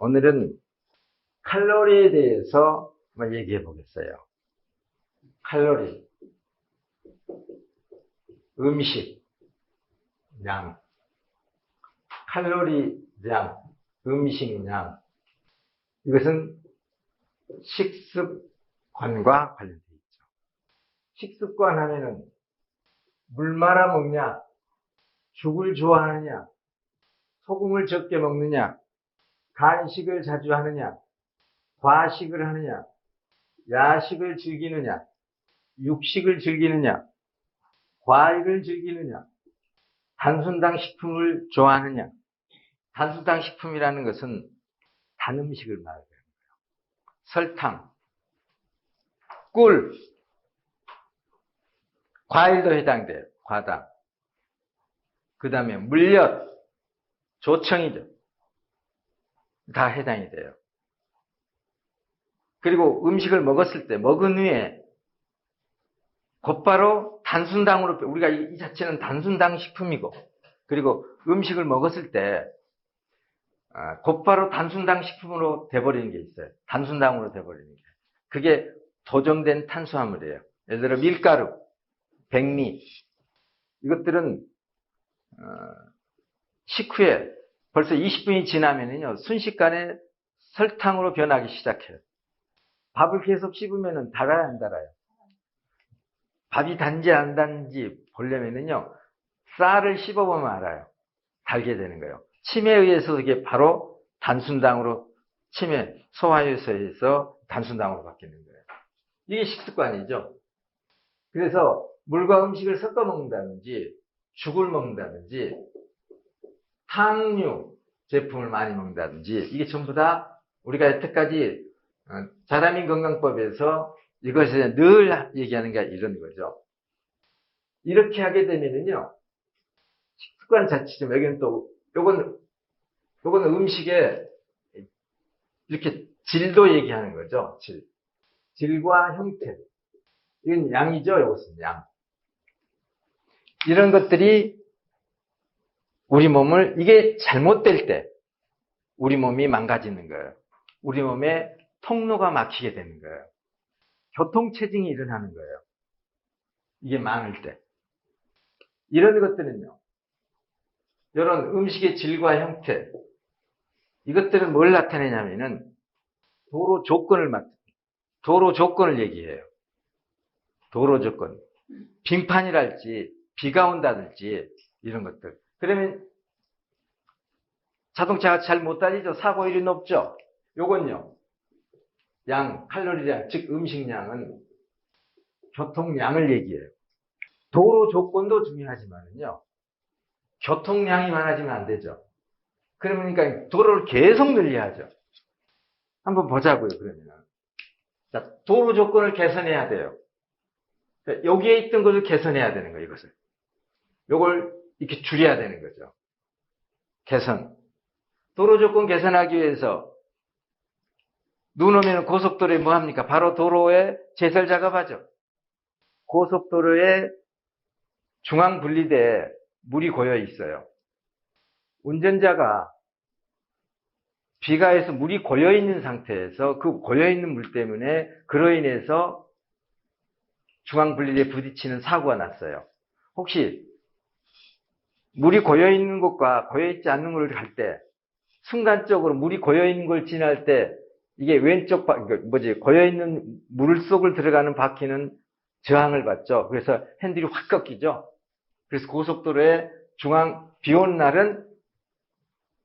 오늘은 칼로리에 대해서 한번 얘기해 보겠어요. 칼로리, 음식, 양, 칼로리량, 음식량. 이것은 식습관과 관련되어 있죠. 식습관 하면은 물 말아 먹냐, 죽을 좋아하느냐, 소금을 적게 먹느냐, 간식을 자주 하느냐, 과식을 하느냐, 야식을 즐기느냐, 육식을 즐기느냐, 과일을 즐기느냐, 단순당 식품을 좋아하느냐. 단순당 식품이라는 것은 단 음식을 말하는 거예요. 설탕, 꿀, 과일도 해당돼요. 과당. 그 다음에 물엿, 조청이죠. 다 해당이 돼요. 그리고 음식을 먹었을 때, 먹은 후에 곧바로 단순당으로, 우리가 이 자체는 단순당 식품이고, 그리고 음식을 먹었을 때 곧바로 단순당 식품으로 돼버리는 게 있어요. 단순당으로 돼버리는 게. 그게 도정된 탄수화물이에요. 예를 들어 밀가루, 백미, 이것들은 식후에 벌써 20분이 지나면요, 순식간에 설탕으로 변하기 시작해요. 밥을 계속 씹으면 달아요, 안 달아요? 밥이 단지 안 단지 보려면요, 쌀을 씹어보면 알아요. 달게 되는 거예요. 침에 의해서 이게 바로 단순당으로, 침에 소화효소에서 단순당으로 바뀌는 거예요. 이게 식습관이죠. 그래서 물과 음식을 섞어 먹는다든지, 죽을 먹는다든지, 탕류 제품을 많이 먹는다든지, 이게 전부 다 우리가 여태까지 자라민 건강법에서 이것에 늘 얘기하는 게 이런 거죠. 이렇게 하게 되면은요, 식습관 자체죠. 여기는 또, 요거는 음식에 이렇게 질도 얘기하는 거죠. 질과 형태. 이건 양이죠. 이것은 양. 이런 것들이 우리 몸을, 이게 잘못될 때 우리 몸이 망가지는 거예요. 우리 몸에 통로가 막히게 되는 거예요. 교통체증이 일어나는 거예요. 이게 많을 때. 이런 것들은요, 이런 음식의 질과 형태, 이것들은 뭘 나타내냐면은 도로 조건을 얘기해요. 도로 조건. 빙판이랄지, 비가 온다든지, 이런 것들. 그러면 자동차가 잘 못 다니죠? 사고율이 높죠? 요건요, 칼로리량, 즉 음식량은 교통량을 얘기해요. 도로 조건도 중요하지만은요, 교통량이 많아지면 안 되죠. 그러니까 도로를 계속 늘려야죠. 한번 보자고요, 그러면. 자, 도로 조건을 개선해야 돼요. 여기에 있던 것을 개선해야 되는 거예요, 이것을. 요걸 이렇게 줄여야 되는 거죠. 개선. 도로 조건 개선하기 위해서 눈 오면 고속도로에 뭐 합니까? 바로 도로에 제설 작업하죠. 고속도로에 중앙 분리대에 물이 고여 있어요. 운전자가 비가 해서 물이 고여 있는 상태에서 그 고여 있는 물 때문에 그로 인해서 중앙 분리대에 부딪히는 사고가 났어요. 혹시 물이 고여 있는 곳과 고여 있지 않는 곳을 갈 때 순간적으로 물이 고여 있는 걸 지날 때 이게 왼쪽 고여 있는 물 속을 들어가는 바퀴는 저항을 받죠. 그래서 핸들이 확 꺾이죠. 그래서 고속도로에 비 오는 날은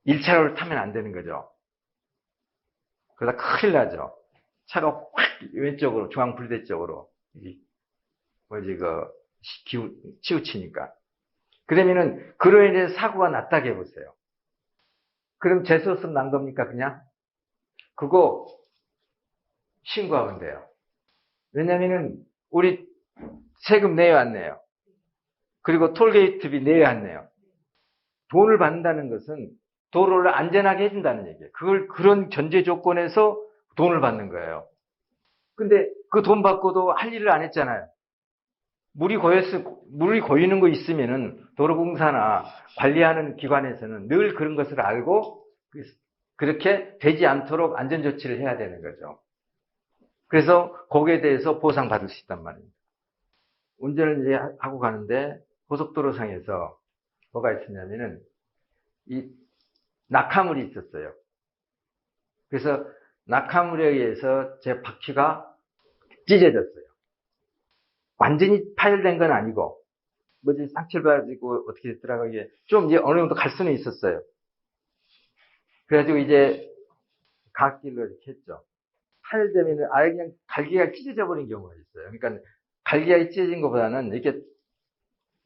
1차로를 타면 안 되는 거죠. 그러다 큰일 나죠. 차가 확 왼쪽으로, 중앙분리대 쪽으로 치우치니까. 그러면은 그로 인해서 사고가 났다고 해보세요. 그럼 재수없음 난 겁니까, 그냥? 그거 신고하면 돼요. 왜냐면은 우리 세금 내야 안 내요. 그리고 톨게이트비 내야 안 내요. 돈을 받는다는 것은 도로를 안전하게 해준다는 얘기예요. 그런 전제 조건에서 돈을 받는 거예요. 근데 그 돈 받고도 할 일을 안 했잖아요. 물이 고이는 거 있으면은 도로공사나 관리하는 기관에서는 늘 그런 것을 알고 그렇게 되지 않도록 안전조치를 해야 되는 거죠. 그래서 거기에 대해서 보상받을 수 있단 말입니다. 운전을 이제 하고 가는데 고속도로상에서 뭐가 있었냐면은 이 낙하물이 있었어요. 그래서 낙하물에 의해서 제 바퀴가 찢어졌어요. 완전히 파열된 건 아니고 뭐지 상처를 받아지고 어떻게 됐더라고요. 이게 좀 이제 어느 정도 갈 수는 있었어요. 그래가지고 이제 갓길로 이렇게 했죠. 파열되면 아예 그냥 갈기가 찢어져 버린 경우가 있어요. 그러니까 갈기가 찢어진 것보다는 이렇게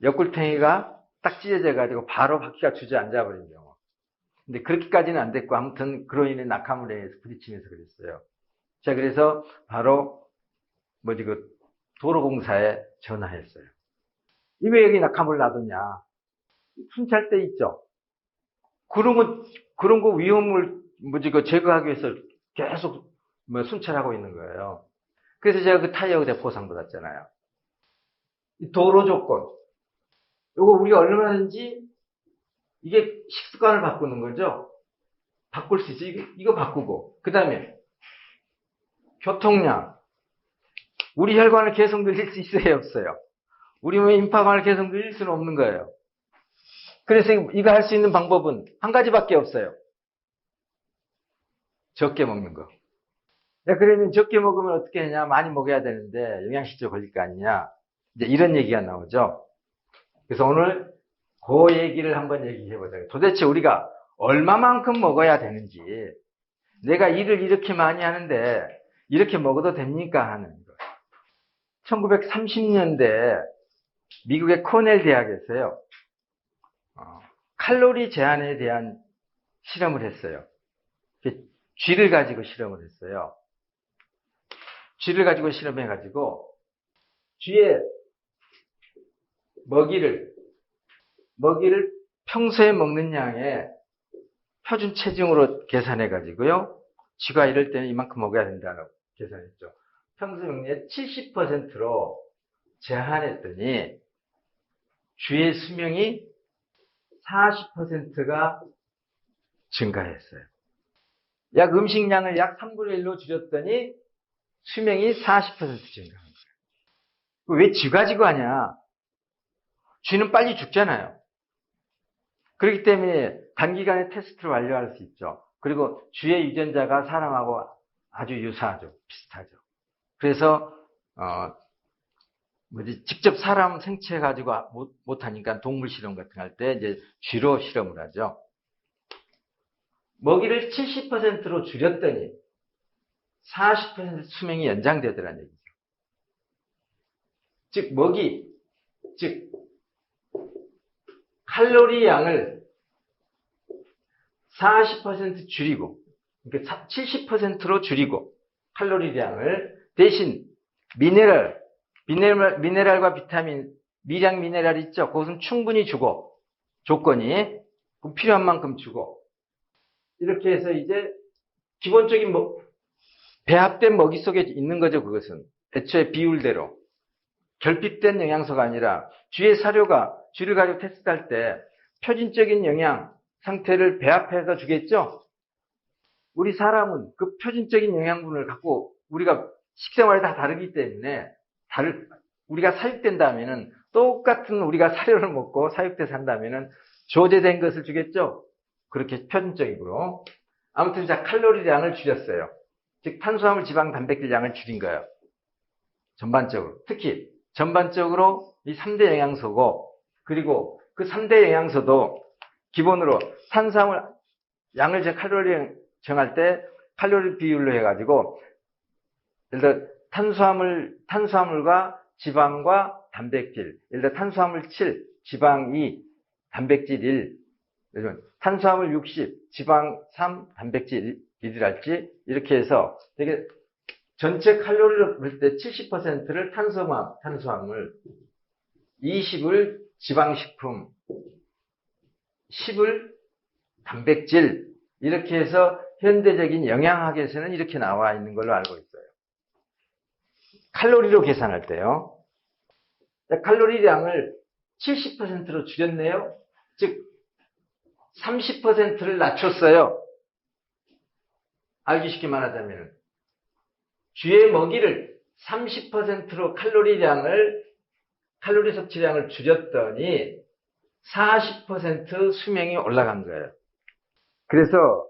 옆굴탱이가 딱 찢어져가지고 바로 바퀴가 주저앉아 버린 경우. 근데 그렇게까지는 안 됐고 아무튼 그로 인해 낙하물에 의해서 부딪히면서 그랬어요. 자, 그래서 바로 뭐지 그 도로공사에 전화했어요. 이 왜 여기 낙하물 놔뒀냐? 순찰 때 있죠. 그런 거 위험을 뭐지 그 제거하기 위해서 계속 뭐 순찰하고 있는 거예요. 그래서 제가 그 타이어 그때 보상받았잖아요. 도로 조건. 요거 우리가 얼마든지 이게 식습관을 바꾸는 거죠. 바꿀 수 있어요. 이거 바꾸고. 그 다음에 교통량. 우리 혈관을 계속 늘릴 수 있어요, 없어요? 우리 몸의 임파관을 계속 늘릴 수는 없는 거예요. 그래서 이거 할 수 있는 방법은 한 가지밖에 없어요. 적게 먹는 거. 그러면 적게 먹으면 어떻게 하냐? 많이 먹어야 되는데 영양실조 걸릴 거 아니냐? 이제 이런 얘기가 나오죠. 그래서 오늘 그 얘기를 한번 얘기해 보자. 도대체 우리가 얼마만큼 먹어야 되는지, 내가 일을 이렇게 많이 하는데 이렇게 먹어도 됩니까? 하는 거. 1930년대 미국의 코넬 대학에서요. 칼로리 제한에 대한 실험을 했어요. 쥐를 가지고 실험을 했어요. 쥐를 가지고 실험해가지고 쥐의 먹이를 평소에 먹는 양의 표준 체중으로 계산해가지고요. 쥐가 이럴 때는 이만큼 먹어야 된다고 계산했죠. 평소 먹는 70%로 제한했더니 쥐의 수명이 40%가 증가했어요. 약 음식량을 약 3분의 1로 줄였더니 수명이 40% 증가한 거예요. 왜 쥐 가지고 하냐? 쥐는 빨리 죽잖아요. 그렇기 때문에 단기간에 테스트를 완료할 수 있죠. 그리고 쥐의 유전자가 사람하고 아주 유사하죠. 비슷하죠. 그래서 직접 사람 생체 가지고 못하니까 동물 실험 같은 거 할 때 이제 쥐로 실험을 하죠. 먹이를 70%로 줄였더니 40% 수명이 연장되더라는 얘기죠. 즉 칼로리 양을 40% 줄이고, 그러니까 70%로 줄이고, 칼로리량을 대신 미네랄과 비타민, 미량 미네랄 있죠? 그것은 충분히 주고, 조건이 필요한 만큼 주고, 이렇게 해서 이제 기본적인 배합된 먹이 속에 있는 거죠, 그것은. 애초에 비율대로. 결핍된 영양소가 아니라 쥐의 사료가 쥐를 가지고 테스트할 때 표준적인 영양 상태를 배합해서 주겠죠? 우리 사람은 그 표준적인 영양분을 갖고 우리가 식생활이 다 다르기 때문에 우리가 사육된다면은 똑같은 우리가 사료를 먹고 사육돼서 산다면은 조제된 것을 주겠죠? 그렇게 표준적으로. 아무튼 자, 칼로리량을 줄였어요. 즉 탄수화물, 지방, 단백질 양을 줄인 거예요. 전반적으로. 특히 전반적으로 이 3대 영양소고, 그리고 그 3대 영양소도 기본으로 탄수화물 양을 칼로리 정할 때 칼로리 비율로 해가지고, 예를 들어 탄수화물과 지방과 단백질, 예를 들어 탄수화물 7, 지방 2, 단백질 1, 탄수화물 60, 지방 3, 단백질 1이랄지, 이렇게 해서 되게 전체 칼로리를 볼 때 70%를 탄수화물, 20을 지방식품, 10을 단백질, 이렇게 해서 현대적인 영양학에서는 이렇게 나와 있는 걸로 알고 있어요. 칼로리로 계산할 때요. 칼로리량을 70%로 줄였네요. 즉 30%를 낮췄어요. 알기 쉽게 말하자면 쥐의 먹이를 30%로 칼로리 섭취량을 줄였더니 40% 수명이 올라간 거예요. 그래서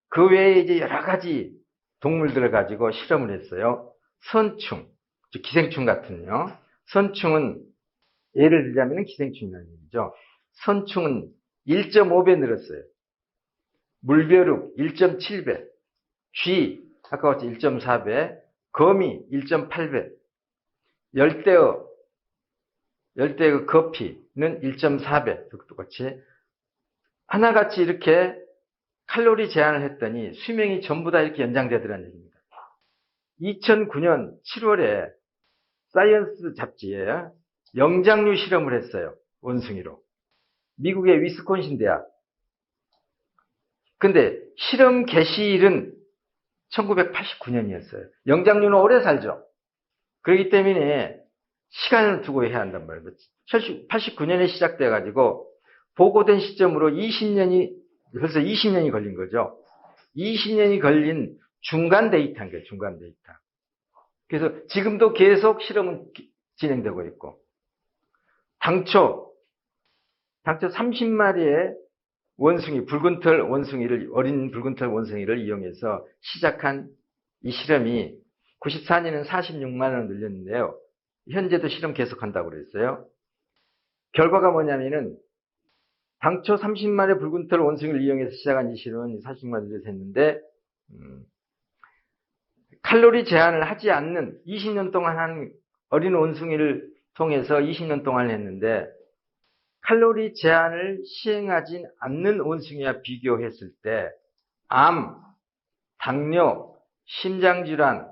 그 외에 이제 여러 가지 동물들을 가지고 실험을 했어요. 선충, 기생충 같은요. 선충은 예를 들자면 기생충이라는 얘기죠. 선충은 1.5배 늘었어요. 물벼룩 1.7배, 쥐 아까 같이 1.4배, 거미 1.8배, 열대어 거피는 1.4배 똑같이 하나같이 이렇게 칼로리 제한을 했더니 수명이 전부 다 이렇게 연장되더라는 얘기입니다. 2009년 7월에 사이언스 잡지에 영장류 실험을 했어요. 원숭이로. 미국의 위스콘신 대학. 근데 실험 개시일은 1989년이었어요. 영장류는 오래 살죠. 그렇기 때문에 시간을 두고 해야 한단 말이에요. 89년에 시작돼가지고 보고된 시점으로 벌써 20년이 걸린 거죠. 20년이 걸린 중간 데이터인 거예요. 중간 데이터. 그래서 지금도 계속 실험은 진행되고 있고 당초 30마리의 어린 붉은털 원숭이를 이용해서 시작한 이 실험이 94년에는 46만 원을 늘렸는데요. 현재도 실험 계속한다고 그랬어요. 결과가 뭐냐면은 당초 30마리 붉은털 원숭이를 이용해서 시작한 이 실험은 40만 원을 했는데 칼로리 제한을 하지 않는 20년 동안 한 어린 원숭이를 통해서 20년 동안 했는데 칼로리 제한을 시행하지 않는 원숭이와 비교했을 때 암, 당뇨, 심장질환,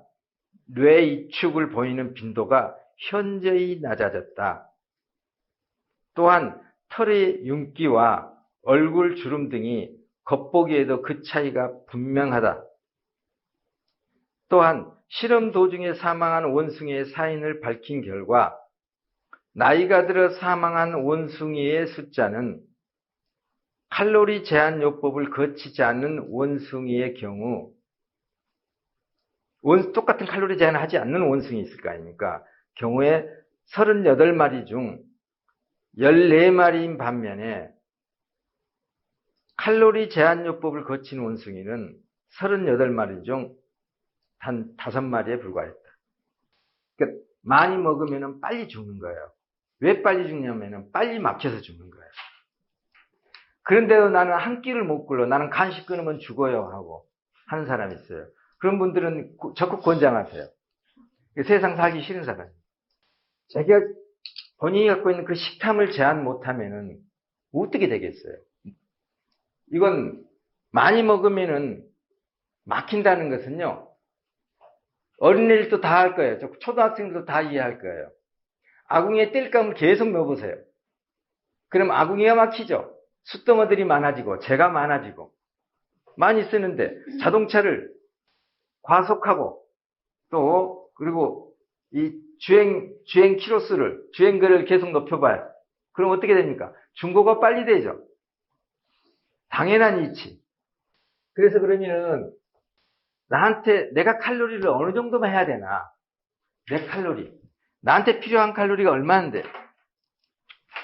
뇌 이축을 보이는 빈도가 현저히 낮아졌다. 또한 털의 윤기와 얼굴 주름 등이 겉보기에도 그 차이가 분명하다. 또한 실험 도중에 사망한 원숭이의 사인을 밝힌 결과 나이가 들어 사망한 원숭이의 숫자는 칼로리 제한 요법을 거치지 않는 원숭이의 경우 똑같은 칼로리 제한을 하지 않는 원숭이 있을 거 아닙니까? 경우에 38마리 중 14마리인 반면에 칼로리 제한 요법을 거친 원숭이는 38마리 중 단 5마리에 불과했다. 그러니까 많이 먹으면 빨리 죽는 거예요. 왜 빨리 죽냐면 빨리 막혀서 죽는 거예요. 그런데도 나는 한 끼를 못 굴러. 나는 간식 끊으면 죽어요 하고 하는 사람이 있어요. 그런 분들은 적극 권장하세요. 세상 살기 싫은 사람. 자기가 본인이 갖고 있는 그 식탐을 제한 못하면은 어떻게 되겠어요? 이건 많이 먹으면은 막힌다는 것은요. 어린애들도 다 할 거예요. 초등학생들도 다 이해할 거예요. 아궁이에 땔감을 계속 넣어보세요. 그럼 아궁이가 막히죠. 숫덩어들이 많아지고 재가 많아지고 많이 쓰는데 자동차를 과속하고 또 그리고 이 주행 키로수를 주행거리를 계속 높여봐요. 그럼 어떻게 됩니까? 중고가 빨리 되죠. 당연한 이치. 그래서 그러면은 나한테 내가 칼로리를 어느 정도만 해야 되나? 내 칼로리. 나한테 필요한 칼로리가 얼마인데?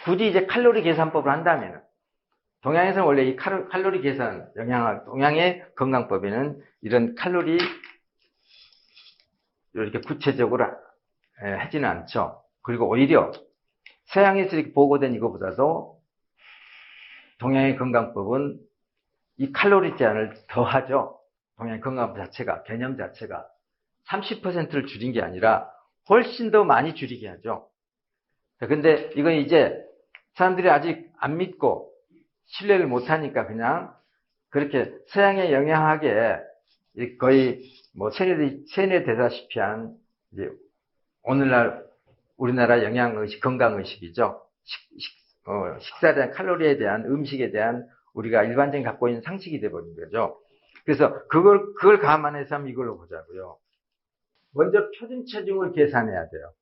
굳이 이제 칼로리 계산법을 한다면 동양에서는 원래 이 칼로리 계산, 동양의 건강법에는 이런 칼로리 이렇게 구체적으로 하지는 않죠. 그리고 오히려 서양에서 이렇게 보고된 이거보다도 동양의 건강법은 이 칼로리 제한을 더하죠. 동양의 건강법 자체가, 개념 자체가 30%를 줄인 게 아니라 훨씬 더 많이 줄이게 하죠. 근데 이건 이제 사람들이 아직 안 믿고 신뢰를 못 하니까 그냥 그렇게 서양에 영향하게 거의 뭐 세뇌되다시피 한 이제 오늘날 우리나라 영양의식, 건강의식이죠. 식사에 대한 칼로리에 대한 음식에 대한 우리가 일반적인 갖고 있는 상식이 돼버린 거죠. 그래서 그걸 감안해서 한번 이걸로 보자고요. 먼저 표준체중을 계산해야 돼요.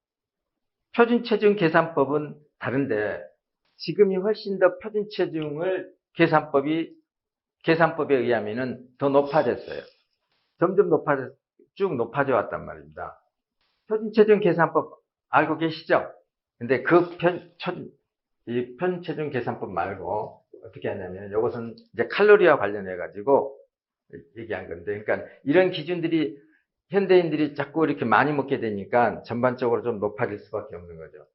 표준체중 계산법은 다른데 지금이 훨씬 더 표준체중을 계산법에 의하면은 더 높아졌어요. 점점 쭉 높아져 왔단 말입니다. 표준체중 계산법 알고 계시죠? 근데 이 표준체중 계산법 말고 어떻게 하냐면 이것은 이제 칼로리와 관련해 가지고 얘기한 건데, 그러니까 이런 기준들이 현대인들이 자꾸 이렇게 많이 먹게 되니까 전반적으로 좀 높아질 수밖에 없는 거죠.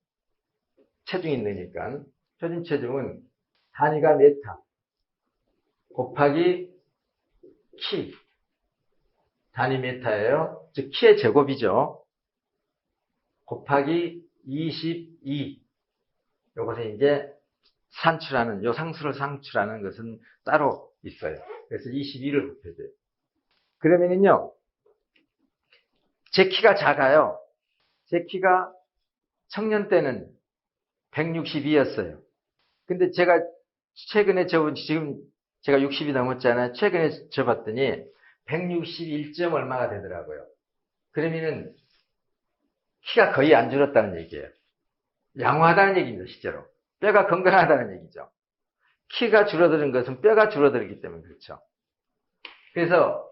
체중이 느니까. 표준체중은 단위가 메타 곱하기 키, 단위 메타예요. 즉 키의 제곱이죠. 곱하기 22. 요것에 이제 요 상수를 산출하는 것은 따로 있어요. 그래서 22를 곱해줘요. 그러면은요, 제 키가 작아요. 제 키가 청년 때는 162였어요. 근데 제가 최근에 지금 제가 60이 넘었잖아요. 최근에 재봤더니 161점 얼마가 되더라고요. 그러면은 키가 거의 안 줄었다는 얘기예요. 양호하다는 얘기입니다, 실제로. 뼈가 건강하다는 얘기죠. 키가 줄어드는 것은 뼈가 줄어들기 때문에 그렇죠. 그래서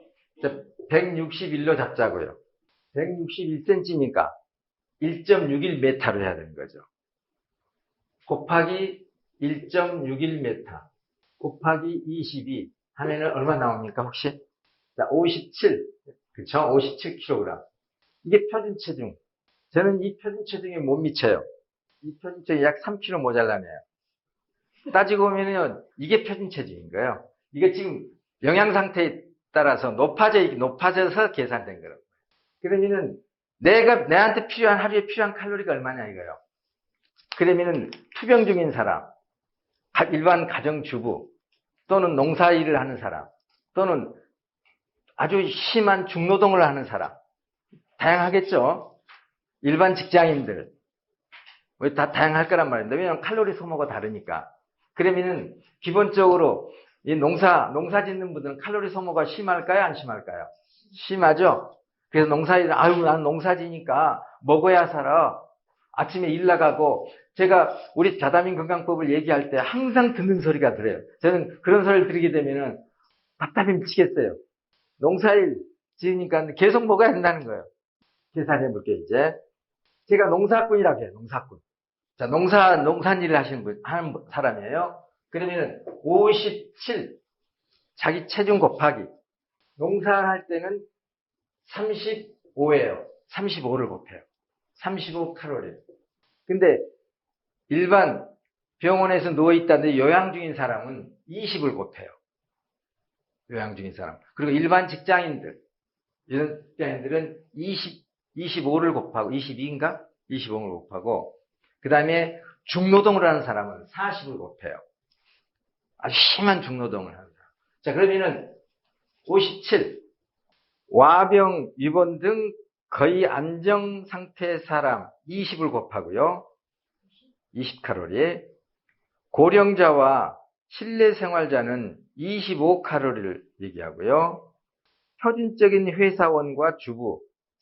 161로 잡자고요. 161cm니까 1.61m로 해야 되는 거죠. 곱하기 1.61m 곱하기 22 하면은 얼마 나옵니까, 혹시? 자, 57. 그쵸? 57kg. 이게 표준체중. 저는 이 표준체중에 못 미쳐요. 이 표준체중이 약 3kg 모자라네요. 따지고 보면은 이게 표준체중인 거예요. 이게 지금 영양 상태에 따라서 높아져서 계산된 거예요. 그러면은 내한테 하루에 필요한 칼로리가 얼마냐 이거예요. 그러면은 투병 중인 사람, 일반 가정주부, 또는 농사일을 하는 사람, 또는 아주 심한 중노동을 하는 사람, 다양하겠죠. 일반 직장인들, 다 다양할 거란 말입니다. 왜냐하면 칼로리 소모가 다르니까. 그러면은 기본적으로 이 농사 짓는 분들은 칼로리 소모가 심할까요, 안 심할까요? 심하죠. 그래서 나는 농사 지니까 먹어야 살아. 아침에 일 나가고, 제가 우리 자다민 건강법을 얘기할 때 항상 듣는 소리가 그래요. 저는 그런 소리를 들으게 되면은 답답해 미치겠어요. 농사일 지으니까 계속 먹어야 된다는 거예요. 계산해 볼게요, 이제. 제가 농사꾼이라고 해요, 농사꾼. 자, 농산일을 하는 사람이에요. 그러면 57, 자기 체중 곱하기. 농사할 때는 35예요. 35를 곱해요. 35 칼로리. 근데 일반 병원에서 누워있다는데 요양 중인 사람은 20을 곱해요. 요양 중인 사람. 그리고 일반 이런 직장인들은 25를 곱하고, 22인가? 25를 곱하고, 그 다음에 중노동을 하는 사람은 40을 곱해요. 아주 심한 중노동을 하는 사람. 자, 그러면은 57. 와병, 위본 등 거의 안정 상태의 사람 20을 곱하고요. 20칼로리. 고령자와 실내 생활자는 25칼로리를 얘기하고요. 표준적인 회사원과 주부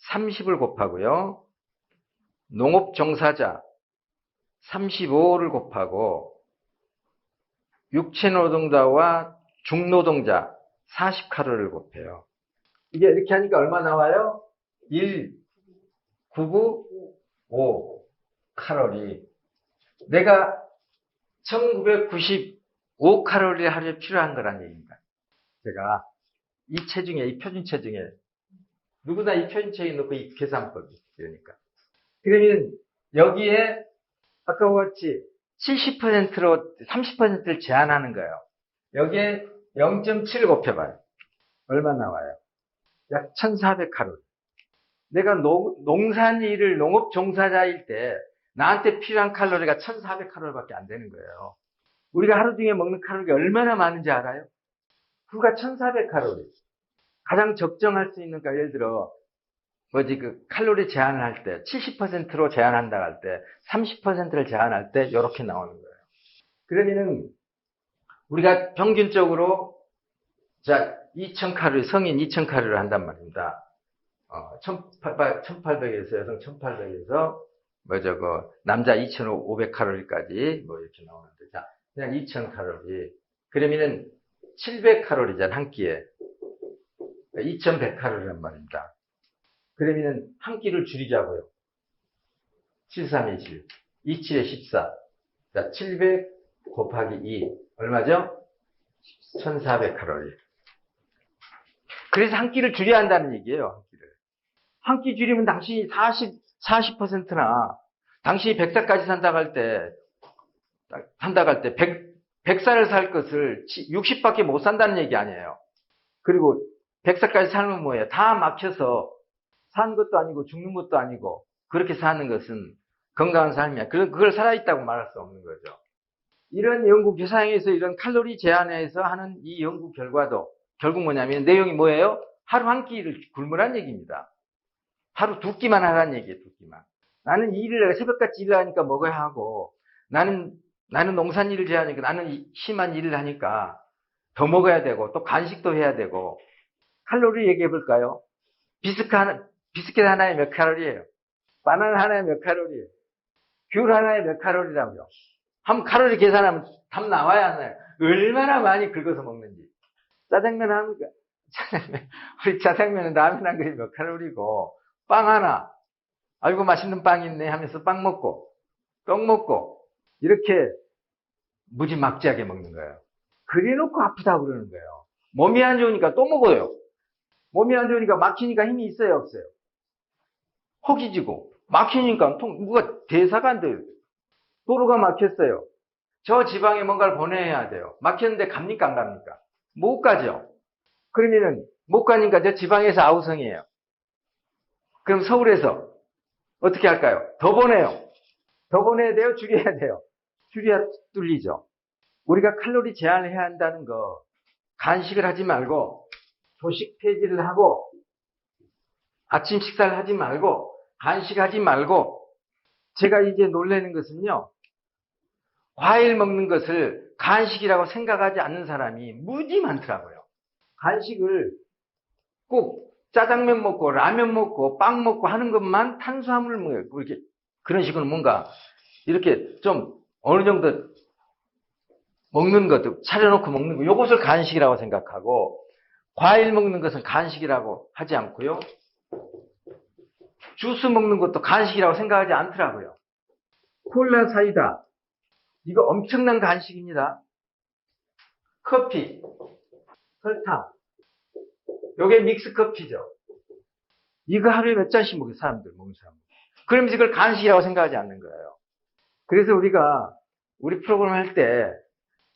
30을 곱하고요. 농업 종사자 35를 곱하고, 육체 노동자와 중노동자 40칼로리를 곱해요. 이게 이렇게 하니까 얼마 나와요? 1,995 칼로리. 내가 1995 칼로리 하루에 필요한 거란 얘기입니다. 제가 이 표준 체중에, 누구나 이 표준 체중에 넣고 이 계산법이, 그러니까. 그러면 여기에 아까 같이 70%로 30%를 제한하는 거예요. 여기에 0.7을 곱해봐요. 얼마 나와요? 약 1,400칼로리. 내가 농산일을 농업 종사자일 때 나한테 필요한 칼로리가 1,400칼로리밖에 안 되는 거예요. 우리가 하루 중에 먹는 칼로리가 얼마나 많은지 알아요? 불과 1,400칼로리. 가장 적정할 수 있는, 예를 들어 칼로리 제한을 할 때 70%로 제한한다 할 때 30%를 제한할 때 이렇게 나오는 거예요. 그러면은 우리가 평균적으로 2,000칼로리, 성인 2,000칼로리를 한단 말입니다. 1,800에서 여성 1,800에서 남자 2,500칼로리까지 이렇게 나오는데, 자, 그냥 2,000칼로리. 그러면은 700칼로리잖아, 한 끼에. 2100칼로리란 말입니다. 그러면 한 끼를 줄이자고요. 7, 3의 7, 2, 7의 14. 자, 700 곱하기 2. 얼마죠? 1400칼로리. 그래서 한 끼를 줄여야 한다는 얘기예요. 한 끼를. 한 끼 줄이면 당신이 40%나 당신이 100살까지 산다고 할 때 100살을 살 것을 60밖에 못 산다는 얘기 아니에요. 그리고 100살까지 살면 뭐예요? 다 막혀서 사는 것도 아니고 죽는 것도 아니고 그렇게 사는 것은 건강한 삶이야. 그걸 살아있다고 말할 수 없는 거죠. 이런 연구 교사형에서 이런 칼로리 제한에서 하는 이 연구 결과도 결국 뭐냐면 내용이 뭐예요? 하루 한 끼를 굶으란 얘기입니다. 하루 두 끼만 하라는 얘기예요. 두 끼만. 나는 이 일을 내가 새벽같이 일을 하니까 먹어야 하고 나는 농산일을 제하니까 나는 심한 일을 하니까 더 먹어야 되고 또 간식도 해야 되고 칼로리 얘기해 볼까요? 비스킷 하나에 몇 칼로리예요? 바나나 하나에 몇 칼로리예요? 귤 하나에 몇 칼로리라고요? 한번 칼로리 계산하면 답 나와야 하나요? 얼마나 많이 긁어서 먹는지. 짜장면 하니까 우리 짜장면은 라면 한 그릇 몇 칼로리고 빵 하나 아이고 맛있는 빵 있네 하면서 빵 먹고 떡 먹고 이렇게 무지막지하게 먹는 거예요. 그래놓고 아프다고 그러는 거예요. 몸이 안 좋으니까 또 먹어요. 몸이 안 좋으니까 막히니까 힘이 있어요 없어요? 허기지고 막히니까 누가 대사가 안 돼요. 도로가 막혔어요. 저 지방에 뭔가를 보내야 돼요. 막혔는데 갑니까 안 갑니까? 못 가죠. 그러면은 못 가니까 저 지방에서 아우성이에요. 그럼 서울에서 어떻게 할까요? 더 보내요. 더 보내야 돼요? 줄여야 돼요? 줄여야 뚫리죠. 우리가 칼로리 제한을 해야 한다는 거 간식을 하지 말고 조식 폐지를 하고 아침 식사를 하지 말고 간식하지 말고 제가 이제 놀라는 것은요. 과일 먹는 것을 간식이라고 생각하지 않는 사람이 무지 많더라고요. 간식을 꼭 짜장면 먹고 라면 먹고 빵 먹고 하는 것만 탄수화물을 먹고 이렇게 그런 식으로 뭔가 이렇게 좀 어느 정도 먹는 것도 차려놓고 먹는 거 이것을 간식이라고 생각하고 과일 먹는 것은 간식이라고 하지 않고요. 주스 먹는 것도 간식이라고 생각하지 않더라고요. 콜라 사이다 이거 엄청난 간식입니다. 커피, 설탕 요게 믹스 커피죠. 이거 하루에 몇 잔씩 먹어요, 사람들, 먹는 사람들. 그러면서 이걸 간식이라고 생각하지 않는 거예요. 그래서 우리가, 우리 프로그램 할 때,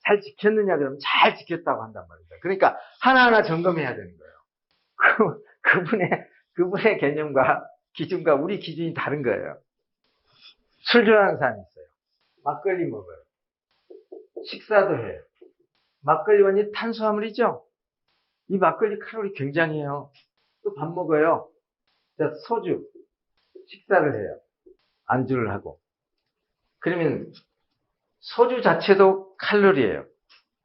잘 지켰느냐, 그러면 잘 지켰다고 한단 말입니다. 그러니까, 하나하나 점검해야 되는 거예요. 그분의 개념과 기준과 우리 기준이 다른 거예요. 술 좋아하는 사람이 있어요. 막걸리 먹어요. 식사도 해요. 막걸리 완전히 탄수화물이죠? 이 막걸리 칼로리 굉장해요. 또 밥 먹어요. 자, 소주. 식사를 해요. 안주를 하고. 그러면 소주 자체도 칼로리예요.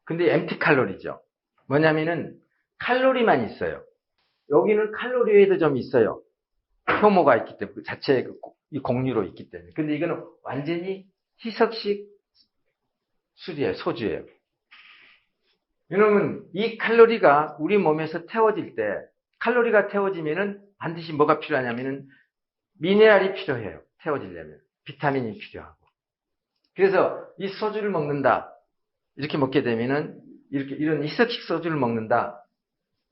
근데 MT 칼로리죠. 뭐냐면은 칼로리만 있어요. 여기는 칼로리에도 좀 있어요. 효모가 있기 때문에 그 자체의 이 공유로 있기 때문에. 근데 이거는 완전히 희석식 술이에요. 소주예요. 왜냐면 이 칼로리가 우리 몸에서 태워질 때 칼로리가 태워지면은 반드시 뭐가 필요하냐면은 미네랄이 필요해요. 태워지려면. 비타민이 필요하고. 그래서 이 소주를 먹는다. 이렇게 먹게 되면은 이런 희석식 소주를 먹는다.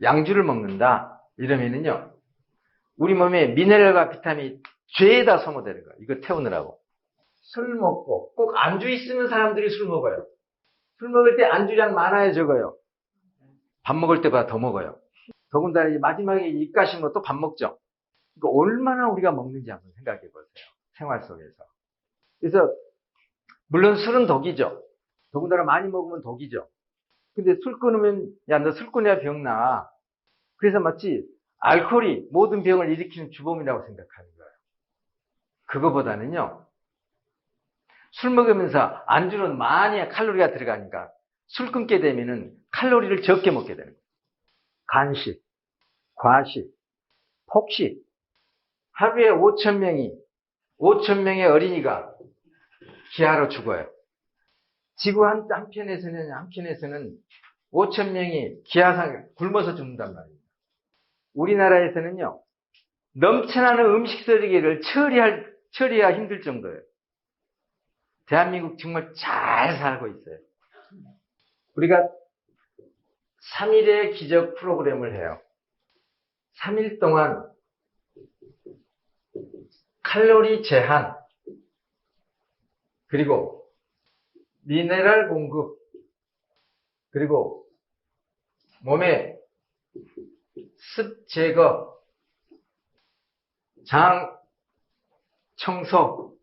양주를 먹는다. 이러면은요. 우리 몸에 미네랄과 비타민이 죄다 소모되는 거예요. 이거 태우느라고. 술 먹고 꼭 안주 있으면 사람들이 술 먹어요. 술 먹을 때 안주량 많아요, 적어요? 밥 먹을 때보다 더 먹어요. 더군다나 마지막에 입가심으로 또 밥 먹죠. 그러니까 얼마나 우리가 먹는지 한번 생각해 보세요. 생활 속에서. 그래서 물론 술은 독이죠. 더군다나 많이 먹으면 독이죠. 근데 술 끊으면 야, 너 술 끊어야 병나. 그래서 마치 알코올이 모든 병을 일으키는 주범이라고 생각하는 거예요. 그거보다는요. 술 먹으면서 안주는 많이 칼로리가 들어가니까 술 끊게 되면은 칼로리를 적게 먹게 되는 거예요. 간식, 과식, 폭식. 하루에 5,000명의 어린이가 기아로 죽어요. 지구 한편에서는 5,000명이 기아상 굶어서 죽는단 말이에요. 우리나라에서는요, 넘쳐나는 음식 쓰레기를 처리하기 힘들 정도예요. 대한민국 정말 잘 살고 있어요. 우리가 3일의 기적 프로그램을 해요. 3일 동안 칼로리 제한, 그리고 미네랄 공급, 그리고 몸의 습 제거, 장 청소,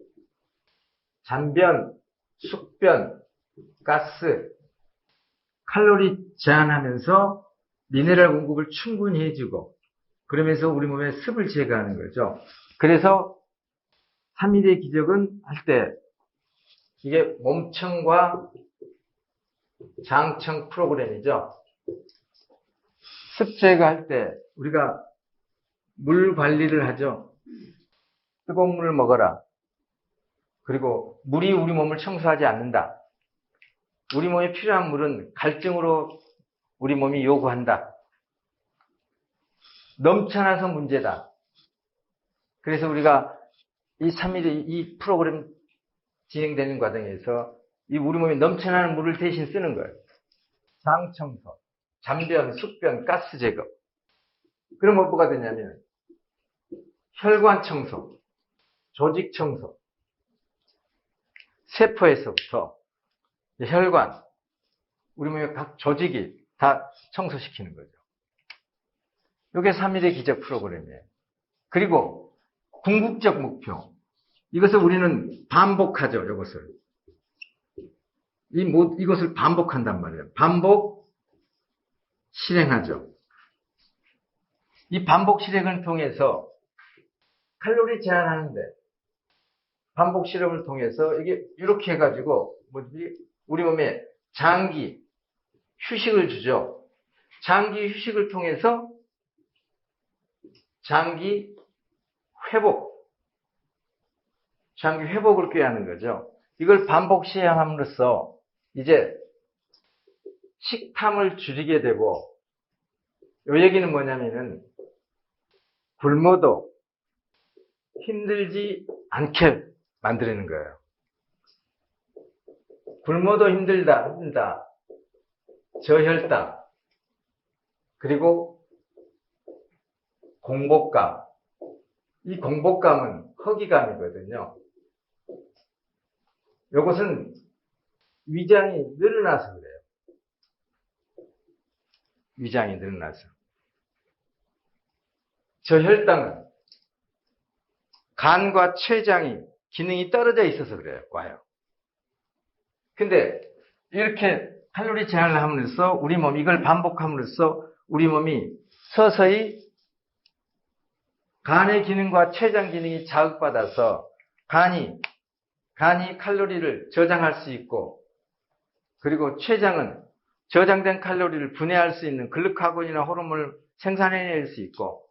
잔변, 숙변, 가스, 칼로리 제한하면서 미네랄 공급을 충분히 해주고, 그러면서 우리 몸의 습을 제거하는 거죠. 그래서 3일의 기적은 할 때 이게 몸청과 장청 프로그램이죠. 습 제거할 때 우리가 물 관리를 하죠. 뜨거운 물을 먹어라. 그리고 물이 우리 몸을 청소하지 않는다. 우리 몸에 필요한 물은 갈증으로 우리 몸이 요구한다. 넘쳐나서 문제다. 그래서 우리가 이 3일의 이 프로그램 진행되는 과정에서 이 우리 몸에 넘쳐나는 물을 대신 쓰는 거예요. 장 청소, 잔변, 숙변, 가스 제거. 그럼 뭐가 되냐면 혈관 청소, 조직 청소, 세포에서부터 혈관, 우리 몸의 각 조직이 다 청소시키는 거죠. 이게 3일의 기적 프로그램이에요. 그리고 궁극적 목표. 이것을 우리는 반복하죠, 이것을. 이것을 반복한단 말이에요. 반복 실행하죠. 이 반복 실행을 통해서 칼로리 제한하는데, 반복 실험을 통해서 이게 이렇게 해가지고, 우리 몸에 장기 휴식을 주죠. 장기 휴식을 통해서 장기 회복을 꾀하는 거죠. 이걸 반복 시행함으로써 이제 식탐을 줄이게 되고, 이 얘기는 뭐냐면은 굶어도 힘들지 않게 만드는 거예요. 굶어도 힘들다, 저혈당, 그리고 공복감. 이 공복감은 허기감이거든요. 이것은 위장이 늘어나서 그래요. 위장이 늘어나서. 저혈당은 간과 췌장이 기능이 떨어져 있어서 그래요. 와요. 근데 이렇게 칼로리 제한을 함으로써 우리 몸이 이걸 반복함으로써 우리 몸이 서서히 간의 기능과 췌장 기능이 자극받아서 간이 칼로리를 저장할 수 있고, 그리고 췌장은 저장된 칼로리를 분해할 수 있는 글루카곤이나 호르몬을 생산해낼 수 있고,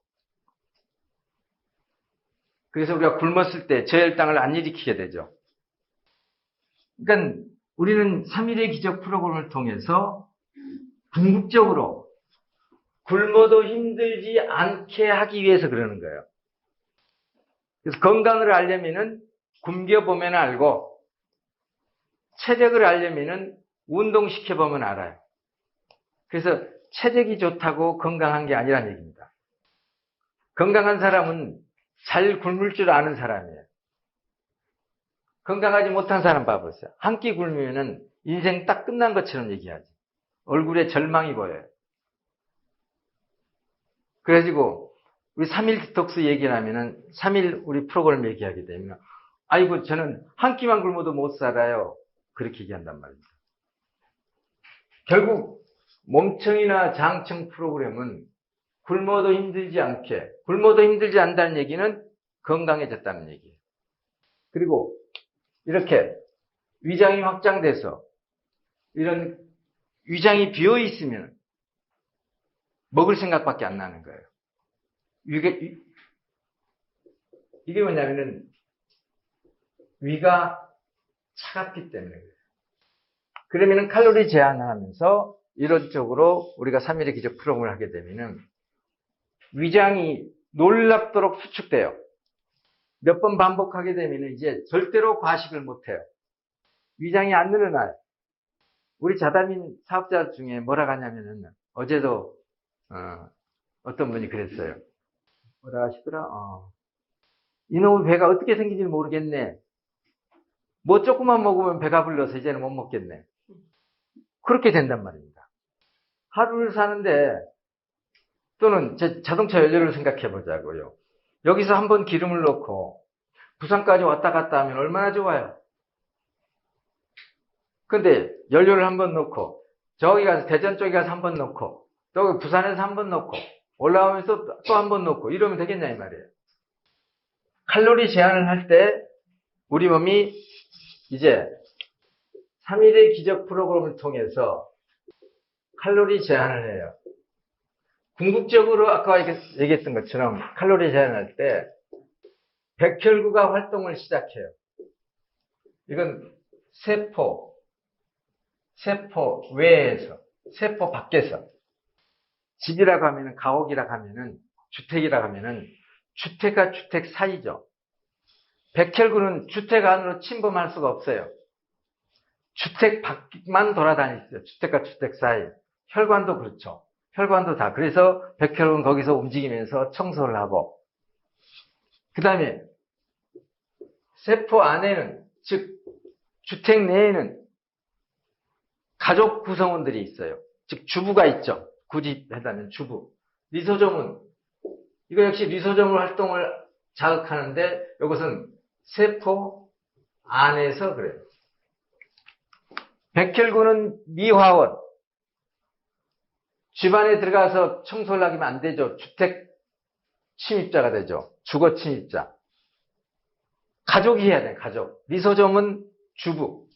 그래서 우리가 굶었을 때 저혈당을 안 일으키게 되죠. 그러니까 우리는 3일의 기적 프로그램을 통해서 궁극적으로 굶어도 힘들지 않게 하기 위해서 그러는 거예요. 그래서 건강을 알려면은 굶겨보면 알고, 체력을 알려면은 운동시켜보면 알아요. 그래서 체력이 좋다고 건강한 게 아니란 얘기입니다. 건강한 사람은 잘 굶을 줄 아는 사람이에요. 건강하지 못한 사람 봐보세요. 한 끼 굶으면은 인생 딱 끝난 것처럼 얘기하지. 얼굴에 절망이 보여요. 그래가지고 우리 3일 디톡스 얘기를 하면은 3일 우리 프로그램 얘기하게 되면 아이고 저는 한 끼만 굶어도 못 살아요. 그렇게 얘기한단 말입니다. 결국 몸청이나 장청 프로그램은 굶어도 힘들지 않다는 얘기는 건강해졌다는 얘기예요. 그리고 이렇게 위장이 확장돼서 이런 위장이 비어 있으면 먹을 생각밖에 안 나는 거예요. 이게 뭐냐면은 위가 차갑기 때문에 그래요. 그러면은 칼로리 제한을 하면서 이론적으로 우리가 3일의 기적 프로그램을 하게 되면은 위장이 놀랍도록 수축돼요. 몇 번 반복하게 되면 이제 절대로 과식을 못해요. 위장이 안 늘어나요. 우리 자다민 사업자 중에 뭐라고 하냐면은, 어제도, 어떤 분이 그랬어요. 뭐라 하시더라? 이놈의 배가 어떻게 생긴지 모르겠네. 뭐 조금만 먹으면 배가 불러서 이제는 못 먹겠네. 그렇게 된단 말입니다. 하루를 사는데, 또는 제 자동차 연료를 생각해 보자고요. 여기서 한번 기름을 넣고 부산까지 왔다 갔다 하면 얼마나 좋아요. 근데 연료를 한번 넣고 저기 가서 대전 쪽에 가서 한번 넣고 또 부산에서 한번 넣고 올라오면서 또 한번 넣고 이러면 되겠냐 이 말이에요. 칼로리 제한을 할 때 우리 몸이 이제 3일의 기적 프로그램을 통해서 칼로리 제한을 해요. 궁극적으로 아까 얘기했던 것처럼 칼로리 제한할 때 백혈구가 활동을 시작해요. 이건 세포 외에서, 세포 밖에서. 집이라고 하면은, 가옥이라고 하면은, 주택이라고 하면은, 주택과 주택 사이죠. 백혈구는 주택 안으로 침범할 수가 없어요. 주택 밖만 돌아다니죠. 주택과 주택 사이. 혈관도 그렇죠. 혈관도 다. 그래서 백혈구는 거기서 움직이면서 청소를 하고. 그 다음에, 세포 안에는, 즉, 주택 내에는 가족 구성원들이 있어요. 즉, 주부가 있죠. 굳이 하자면 주부. 리소좀은, 이거 역시 리소좀 활동을 자극하는데, 이것은 세포 안에서 그래요. 백혈구는 미화원. 집안에 들어가서 청소를 하면 안 되죠. 주택 침입자가 되죠. 주거 침입자. 가족이 해야 돼요, 가족. 리소좀은 주부.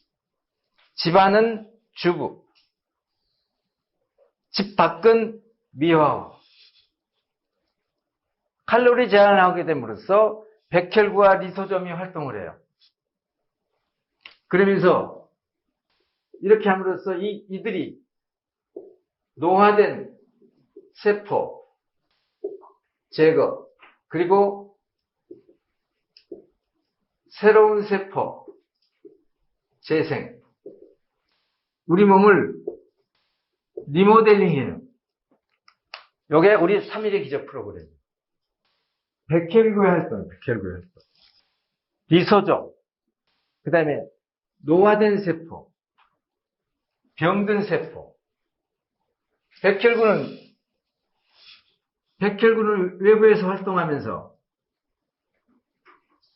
집안은 주부. 집 밖은 미화원. 칼로리 제한을 하게 됨으로써 백혈구와 리소좀이 활동을 해요. 그러면서 이렇게 함으로써 이들이 노화된 세포 제거, 그리고 새로운 세포 재생, 우리 몸을 리모델링해요. 이게 우리 3일의 기적 프로그램. 백혈구의 활동, 리소좀, 그 다음에 노화된 세포, 병든 세포. 백혈구는 외부에서 활동하면서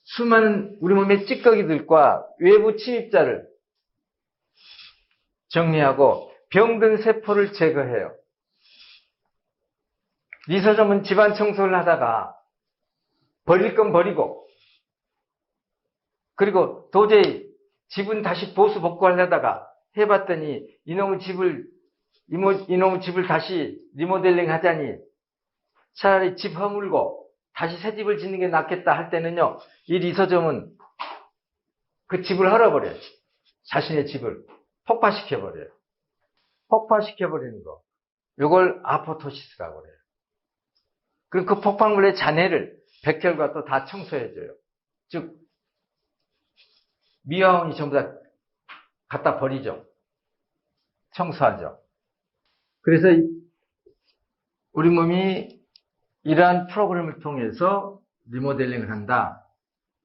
수많은 우리 몸의 찌꺼기들과 외부 침입자를 정리하고 병든 세포를 제거해요. 리소좀은 집안 청소를 하다가 버릴 건 버리고, 그리고 도저히 집은 다시 보수 복구하려다가 해봤더니 이놈의 집을 다시 리모델링 하자니 차라리 집 허물고 다시 새 집을 짓는 게 낫겠다 할 때는요, 이 리소좀은 그 집을 헐어버려요. 자신의 집을 폭파시켜버려요. 폭파시켜버리는 거. 이걸 아포토시스라고 그래요. 그럼 그 폭발물의 잔해를 백혈구가 또 다 청소해줘요. 즉, 미화원이 전부 다 갖다 버리죠. 청소하죠. 그래서 우리 몸이 이러한 프로그램을 통해서 리모델링을 한다.